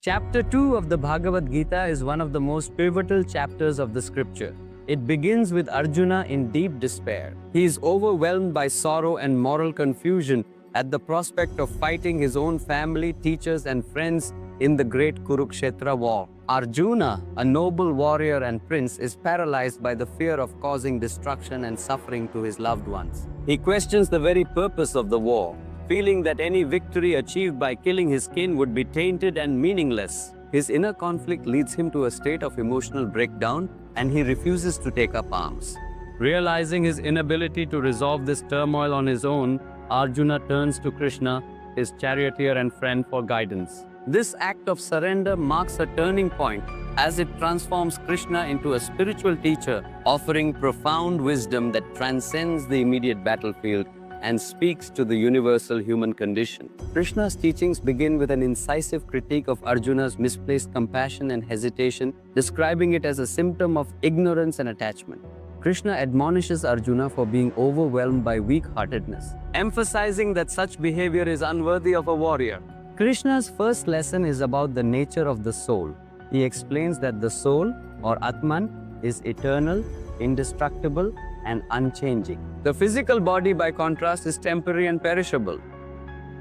Chapter 2 of the Bhagavad Gita is one of the most pivotal chapters of the scripture. It begins with Arjuna in deep despair. He is overwhelmed by sorrow and moral confusion at the prospect of fighting his own family, teachers, and friends in the great Kurukshetra war. Arjuna, a noble warrior and prince, is paralyzed by the fear of causing destruction and suffering to his loved ones. He questions the very purpose of the war, feeling that any victory achieved by killing his kin would be tainted and meaningless. His inner conflict leads him to a state of emotional breakdown, and he refuses to take up arms. Realizing his inability to resolve this turmoil on his own, Arjuna turns to Krishna, his charioteer and friend, for guidance. This act of surrender marks a turning point as it transforms Krishna into a spiritual teacher, offering profound wisdom that transcends the immediate battlefield and speaks to the universal human condition. Krishna's teachings begin with an incisive critique of Arjuna's misplaced compassion and hesitation, describing it as a symptom of ignorance and attachment. Krishna admonishes Arjuna for being overwhelmed by weak-heartedness, emphasizing that such behavior is unworthy of a warrior. Krishna's first lesson is about the nature of the soul. He explains that the soul, or Atman, is eternal, indestructible, and unchanging. The physical body, by contrast, is temporary and perishable.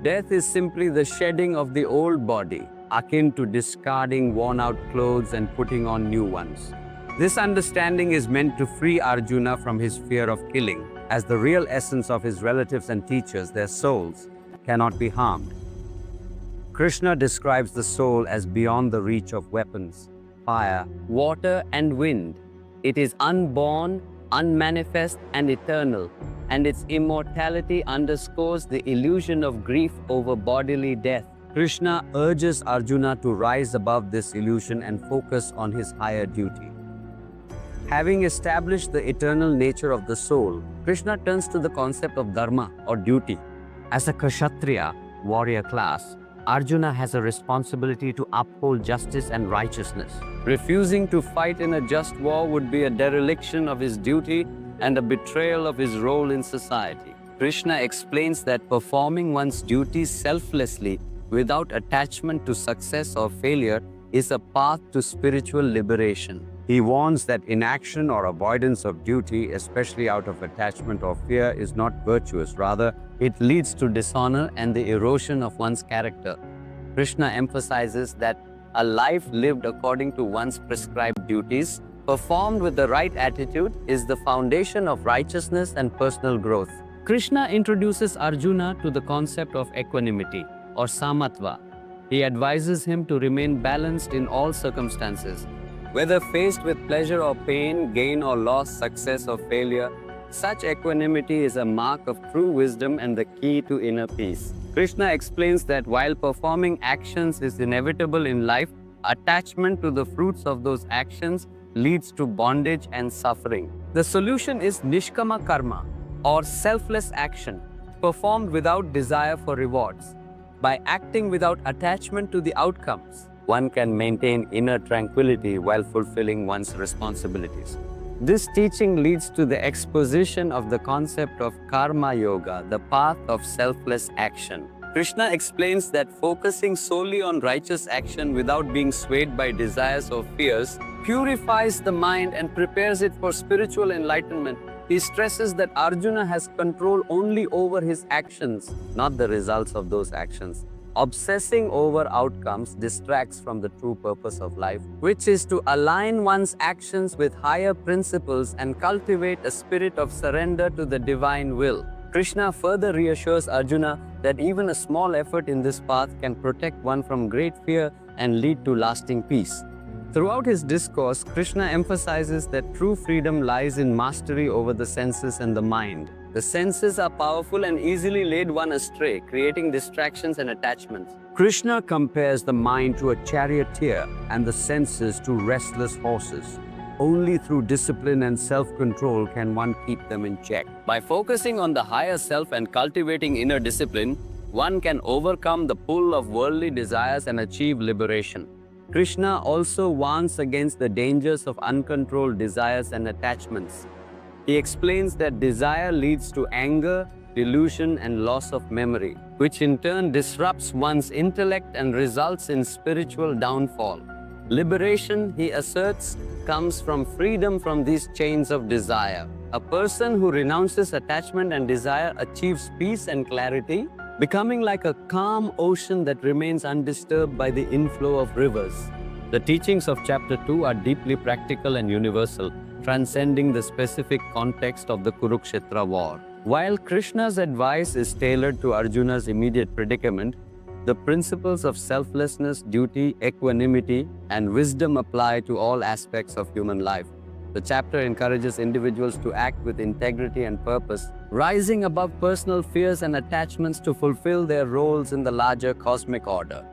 Death is simply the shedding of the old body, akin to discarding worn-out clothes and putting on new ones. This understanding is meant to free Arjuna from his fear of killing, as the real essence of his relatives and teachers, their souls, cannot be harmed. Krishna describes the soul as beyond the reach of weapons, fire, water, and wind. It is unborn, unmanifest, and eternal, and its immortality underscores the illusion of grief over bodily death. Krishna urges Arjuna to rise above this illusion and focus on his higher duty. Having established the eternal nature of the soul, Krishna turns to the concept of dharma, or duty. As a Kshatriya, warrior class, Arjuna has a responsibility to uphold justice and righteousness. Refusing to fight in a just war would be a dereliction of his duty and a betrayal of his role in society. Krishna explains that performing one's duties selflessly, without attachment to success or failure, is a path to spiritual liberation. He warns that inaction or avoidance of duty, especially out of attachment or fear, is not virtuous. Rather, it leads to dishonor and the erosion of one's character. Krishna emphasizes that a life lived according to one's prescribed duties, performed with the right attitude, is the foundation of righteousness and personal growth. Krishna introduces Arjuna to the concept of equanimity, or samatva. He advises him to remain balanced in all circumstances. Whether faced with pleasure or pain, gain or loss, success or failure, such equanimity is a mark of true wisdom and the key to inner peace. Krishna explains that while performing actions is inevitable in life, attachment to the fruits of those actions leads to bondage and suffering. The solution is nishkama karma, or selfless action, performed without desire for rewards. By acting without attachment to the outcomes, one can maintain inner tranquility while fulfilling one's responsibilities. This teaching leads to the exposition of the concept of karma yoga, the path of selfless action. Krishna explains that focusing solely on righteous action without being swayed by desires or fears purifies the mind and prepares it for spiritual enlightenment. He stresses that Arjuna has control only over his actions, not the results of those actions. Obsessing over outcomes distracts from the true purpose of life, which is to align one's actions with higher principles and cultivate a spirit of surrender to the divine will. Krishna further reassures Arjuna that even a small effort in this path can protect one from great fear and lead to lasting peace. Throughout his discourse, Krishna emphasizes that true freedom lies in mastery over the senses and the mind. The senses are powerful and easily lead one astray, creating distractions and attachments. Krishna compares the mind to a charioteer and the senses to restless horses. Only through discipline and self-control can one keep them in check. By focusing on the higher self and cultivating inner discipline, one can overcome the pull of worldly desires and achieve liberation. Krishna also warns against the dangers of uncontrolled desires and attachments. He explains that desire leads to anger, delusion, and loss of memory. which in turn disrupts one's intellect and results in spiritual downfall. Liberation, he asserts, comes from freedom from these chains of desire. A person who renounces attachment and desire achieves peace and clarity, becoming like a calm ocean that remains undisturbed by the inflow of rivers. The teachings of chapter 2 are deeply practical and universal, transcending the specific context of the Kurukshetra war. While Krishna's advice is tailored to Arjuna's immediate predicament, the principles of selflessness, duty, equanimity, and wisdom apply to all aspects of human life. The chapter encourages individuals to act with integrity and purpose, rising above personal fears and attachments to fulfill their roles in the larger cosmic order.